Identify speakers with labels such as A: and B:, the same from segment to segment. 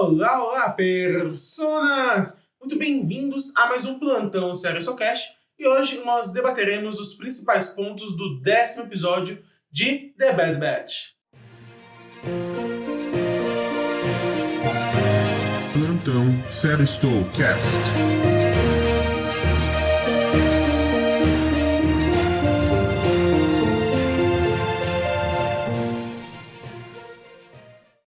A: Olá, olá, personas! Muito bem-vindos a mais um Plantão Série Socast e hoje nós debateremos os principais pontos do 10º episódio de The Bad Batch.
B: Plantão Série Socast.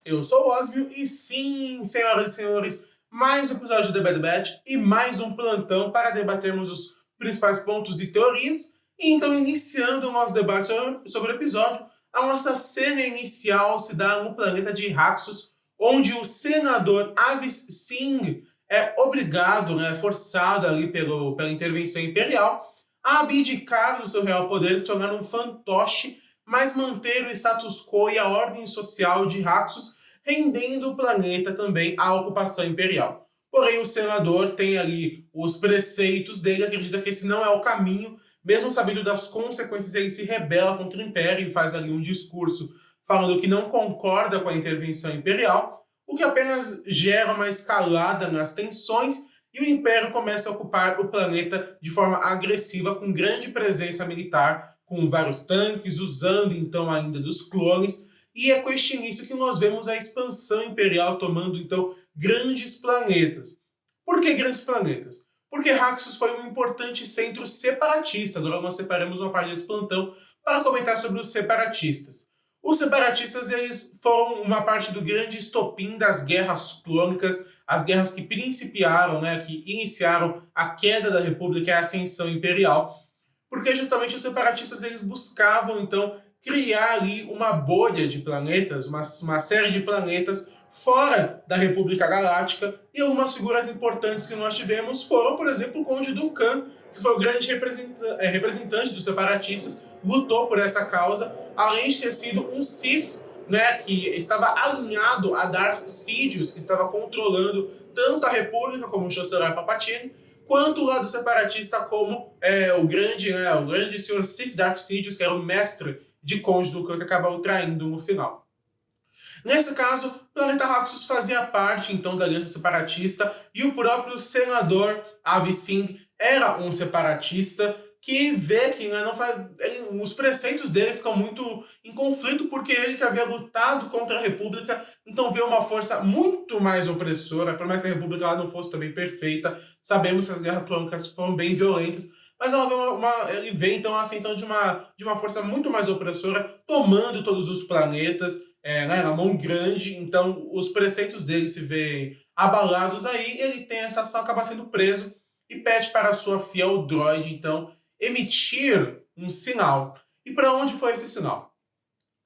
A: Eu sou o Osmio e sim, senhoras e senhores, mais um episódio de The Bad Batch e mais um plantão para debatermos os principais pontos e teorias. E então, iniciando o nosso debate sobre o episódio, a nossa cena inicial se dá no planeta de Raxus, onde o senador Avis Singh é obrigado, forçado ali pela intervenção imperial, a abdicar do seu real poder e se tornar um fantoche, mas manter o status quo e a ordem social de Raxus, rendendo o planeta também à ocupação imperial. Porém, o senador tem ali os preceitos dele, acredita que esse não é o caminho, mesmo sabendo das consequências, ele se rebela contra o Império e faz ali um discurso falando que não concorda com a intervenção imperial, o que apenas gera uma escalada nas tensões e o Império começa a ocupar o planeta de forma agressiva, com grande presença militar, com vários tanques, usando então ainda dos clones, e é com este início que nós vemos a expansão imperial tomando, então, grandes planetas. Por que grandes planetas? Porque Raxus foi um importante centro separatista. Agora nós separamos uma parte desse plantão para comentar sobre os separatistas. Os separatistas, eles foram uma parte do grande estopim das guerras clônicas, as guerras que principiaram, que iniciaram a queda da República e a ascensão imperial, porque justamente os separatistas, eles buscavam, então, criar ali uma bolha de planetas, uma série de planetas fora da República Galáctica, e algumas figuras importantes que nós tivemos foram, por exemplo, o Conde Dooku, que foi o grande representante dos separatistas, lutou por essa causa, além de ter sido um Sith, que estava alinhado a Darth Sidious, que estava controlando tanto a República como o chanceler Palpatine, quanto o lado separatista como o grande senhor Sith Darth Sidious, que era o mestre de Conde Dooku, que acabou traindo no final. Nesse caso, o planeta Raxus fazia parte, então, da aliança separatista, e o próprio senador Avis Singh era um separatista que vê que os preceitos dele ficam muito em conflito, porque ele que havia lutado contra a República, então vê uma força muito mais opressora, por mais que a República ela não fosse também perfeita. Sabemos que as guerras clônicas foram bem violentas, mas ele vê então a ascensão de uma força muito mais opressora, tomando todos os planetas, na mão grande. Então os preceitos dele se veem abalados aí, ele tem essa ação, acaba sendo preso e pede para a sua fiel droide, então, emitir um sinal. E para onde foi esse sinal?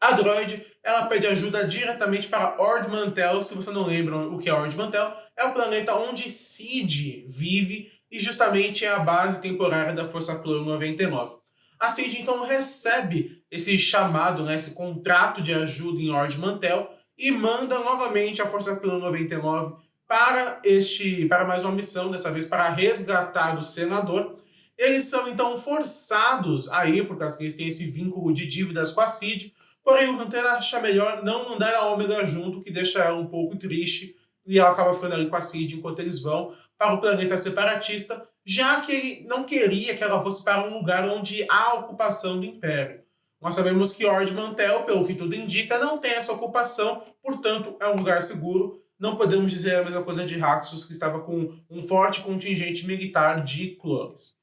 A: A droide, ela pede ajuda diretamente para Ord Mantell. Se você não lembra o que é Ord Mantell, é o planeta onde Cid vive e justamente é a base temporária da Força Clone 99. A Cid, então, recebe esse chamado, esse contrato de ajuda em Ord Mantell e manda novamente a Força Clone 99 para mais uma missão, dessa vez para resgatar o senador. Eles são então forçados a ir, por causa que eles têm esse vínculo de dívidas com a Cid, porém o Hunter acha melhor não mandar a Ômega junto, que deixa ela um pouco triste, e ela acaba ficando ali com a Cid enquanto eles vão para o planeta separatista, já que ele não queria que ela fosse para um lugar onde há ocupação do Império. Nós sabemos que Ord Mantell, pelo que tudo indica, não tem essa ocupação, portanto é um lugar seguro. Não podemos dizer a mesma coisa de Raxus, que estava com um forte contingente militar de clones.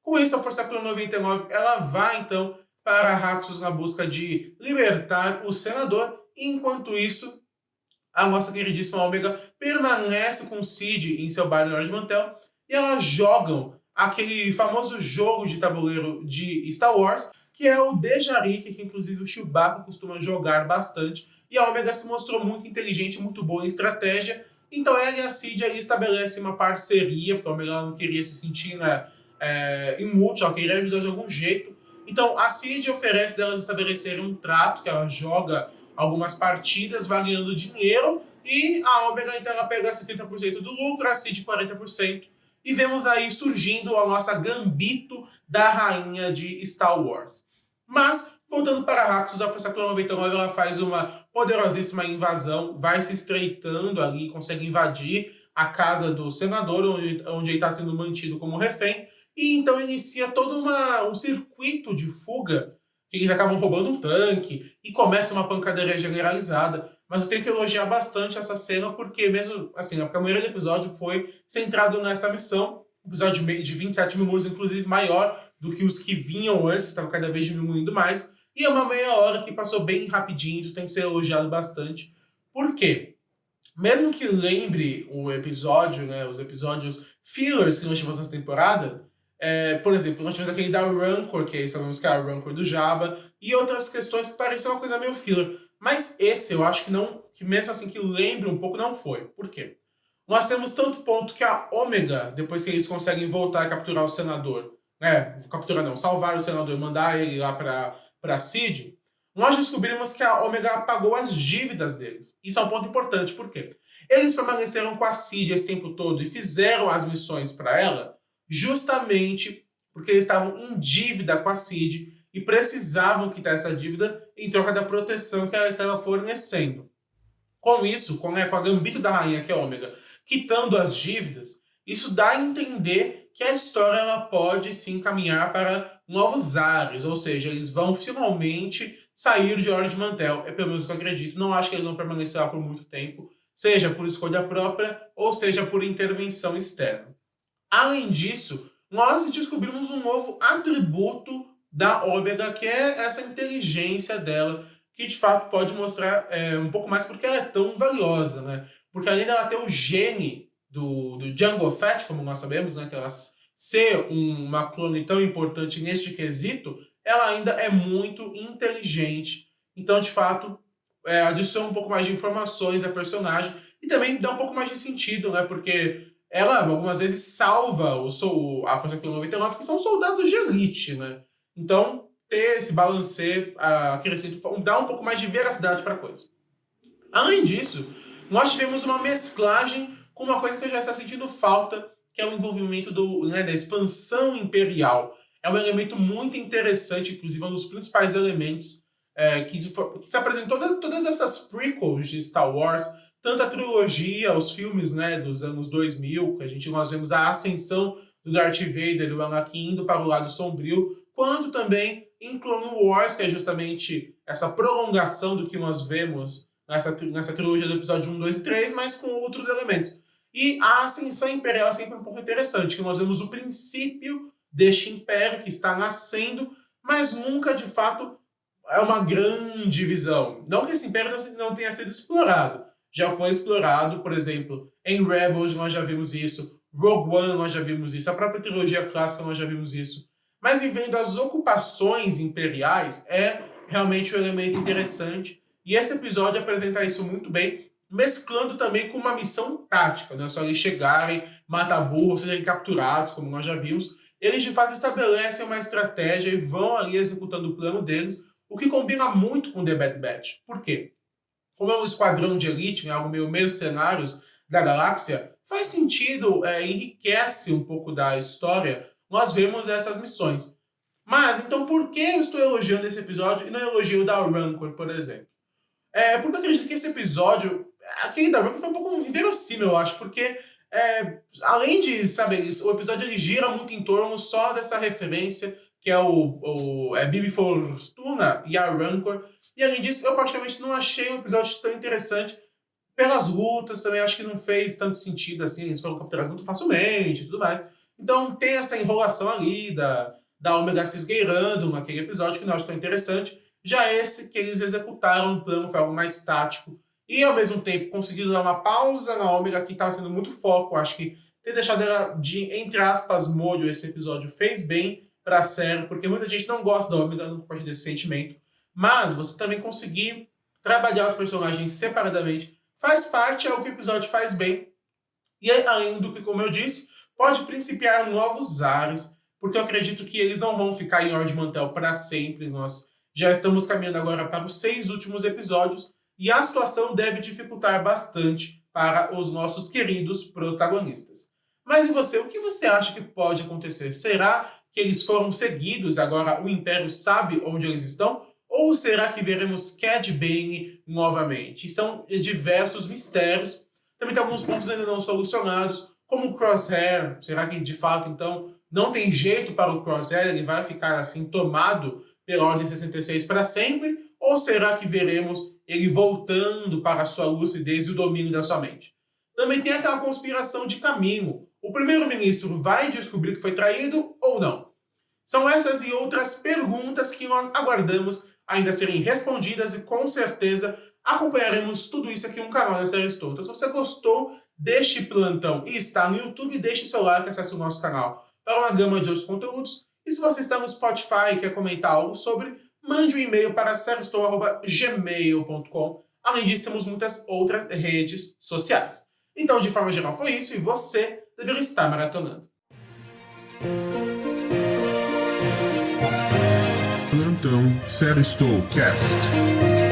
A: Com isso, a Força Clone 99 ela vai, então, para Raxus na busca de libertar o senador, e enquanto isso, a nossa queridíssima Ômega permanece com Cid em seu bar em Ord Mantell, e elas jogam aquele famoso jogo de tabuleiro de Star Wars, que é o Dejarik, que inclusive o Chewbacca costuma jogar bastante, e a Ômega se mostrou muito inteligente, muito boa em estratégia, então ela e a Cid aí estabelecem uma parceria, porque a Ômega não queria se sentir inútil, ela queria ajudar de algum jeito. Então a Cid oferece delas estabelecerem um trato, que ela joga algumas partidas valendo dinheiro, e a Ômega então ela pega 60% do lucro, a Cid 40%, e vemos aí surgindo a nossa Gambito da rainha de Star Wars. Mas, Voltando para Arrakis, a Força Clã 99 ela faz uma poderosíssima invasão, vai se estreitando ali, consegue invadir a casa do senador, onde ele está sendo mantido como refém, e então inicia todo um circuito de fuga, que eles acabam roubando um tanque, e começa uma pancadaria generalizada. Mas eu tenho que elogiar bastante essa cena, porque mesmo, assim, a maioria do episódio foi centrado nessa missão, episódio de 27 minutos, inclusive maior do que os que vinham antes, que estavam cada vez diminuindo mais, e é uma meia hora que passou bem rapidinho, isso tem que ser elogiado bastante. Por quê? Mesmo que lembre o episódio, né, os episódios fillers que nós tivemos nessa temporada, por exemplo, nós tivemos aquele da Rancor, que sabemos que é a Rancor do Jabba, e outras questões que pareciam uma coisa meio filler. Mas esse eu acho que não, que mesmo assim que lembre um pouco, não foi. Por quê? Nós temos tanto ponto que a Ômega, depois que eles conseguem voltar a capturar o senador, né, capturar não, salvar o senador e mandar ele lá para Cid, nós descobrimos que a Ômega pagou as dívidas deles. Isso é um ponto importante, por quê? Eles permaneceram com a Cid esse tempo todo e fizeram as missões para ela justamente porque eles estavam em dívida com a Cid e precisavam quitar essa dívida em troca da proteção que ela estava fornecendo. Com isso, com a Gambito da Rainha, que é Ômega, quitando as dívidas, isso dá a entender que a história ela pode se encaminhar para novos ares, ou seja, eles vão finalmente sair de Hora de Mantel. É pelo menos o que eu acredito. Não acho que eles vão permanecer lá por muito tempo, seja por escolha própria ou seja por intervenção externa. Além disso, nós descobrimos um novo atributo da Ômega, que é essa inteligência dela, que de fato pode mostrar um pouco mais porque ela é tão valiosa, né? Porque além dela ter o gene do Jango Fett, como nós sabemos, né, que ela ser uma clone tão importante neste quesito, ela ainda é muito inteligente. Então, de fato, adiciona um pouco mais de informações à personagem e também dá um pouco mais de sentido, né? Porque ela algumas vezes salva a Força Clã 99, que são soldados de elite, né? Então, ter esse balanceio acrescenta, dá um pouco mais de veracidade para a coisa. Além disso, nós tivemos uma mesclagem com uma coisa que eu já estava sentindo falta, que é o envolvimento da expansão imperial. É um elemento muito interessante, inclusive um dos principais elementos que se apresentou todas essas prequels de Star Wars, tanto a trilogia, os filmes, né, dos anos 2000, que nós vemos a ascensão do Darth Vader, do Anakin indo para o lado sombrio, quanto também em Clone Wars, que é justamente essa prolongação do que nós vemos nessa trilogia do episódio 1, 2 e 3, mas com outros elementos. E a ascensão imperial é sempre um pouco interessante, que nós vemos o princípio deste império que está nascendo, mas nunca, de fato, é uma grande visão. Não que esse império não tenha sido explorado. Já foi explorado, por exemplo, em Rebels nós já vimos isso, Rogue One nós já vimos isso, a própria trilogia clássica nós já vimos isso. Mas em vendo as ocupações imperiais é realmente um elemento interessante. E esse episódio apresenta isso muito bem, mesclando também com uma missão tática, não é só eles chegarem, matar burros, serem capturados, como nós já vimos. Eles de fato estabelecem uma estratégia e vão ali executando o plano deles, o que combina muito com The Bad Batch. Por quê? Como é um esquadrão de elite, né, algo meio mercenários da galáxia, faz sentido, enriquece um pouco da história, nós vemos essas missões. Mas, então, por que eu estou elogiando esse episódio e não elogio o da Rancor, por exemplo? Porque eu acredito que esse episódio, aquele da Rancor foi um pouco inverossímil, eu acho, porque além de, sabe, o episódio ele gira muito em torno só dessa referência, que é o Bibi Fortuna e a Rancor, e além disso, eu praticamente não achei um episódio tão interessante pelas lutas, também acho que não fez tanto sentido, assim, eles foram capturados muito facilmente e tudo mais. Então tem essa enrolação ali da Ômega se esgueirando naquele episódio, que não acho tão interessante. Já esse que eles executaram o plano foi algo mais tático e, ao mesmo tempo, conseguiram dar uma pausa na Ômega, que estava sendo muito foco. Acho que ter deixado ela de, entre aspas, molho esse episódio fez bem para a série, porque muita gente não gosta da Ômega, não pode desse sentimento. Mas você também conseguir trabalhar os personagens separadamente faz parte, é o que o episódio faz bem. E além do que, como eu disse, pode principiar novos ares, porque eu acredito que eles não vão ficar em Hora de Mantel para sempre. Nós já estamos caminhando agora para os 6 últimos episódios e a situação deve dificultar bastante para os nossos queridos protagonistas. Mas e você? O que você acha que pode acontecer? Será que eles foram seguidos e agora o Império sabe onde eles estão? Ou será que veremos Cad Bane novamente? E são diversos mistérios. Também tem alguns pontos ainda não solucionados, como o Crosshair. Será que de fato, então, não tem jeito para o Crosshair? Ele vai ficar assim tomado pela Ordem 66 para sempre? Ou será que veremos ele voltando para a sua lucidez e o domínio da sua mente? Também tem aquela conspiração de caminho. O primeiro-ministro vai descobrir que foi traído ou não? São essas e outras perguntas que nós aguardamos ainda serem respondidas e com certeza acompanharemos tudo isso aqui no canal da Série Estou. Então, se você gostou deste plantão e está no YouTube, deixe seu like e acesse o nosso canal para uma gama de outros conteúdos. E se você está no Spotify e quer comentar algo sobre, mande um e-mail para serieestou@gmail.com. Além disso, temos muitas outras redes sociais. Então, de forma geral, foi isso e você deveria estar maratonando.
B: Plantão Série Estou Cast.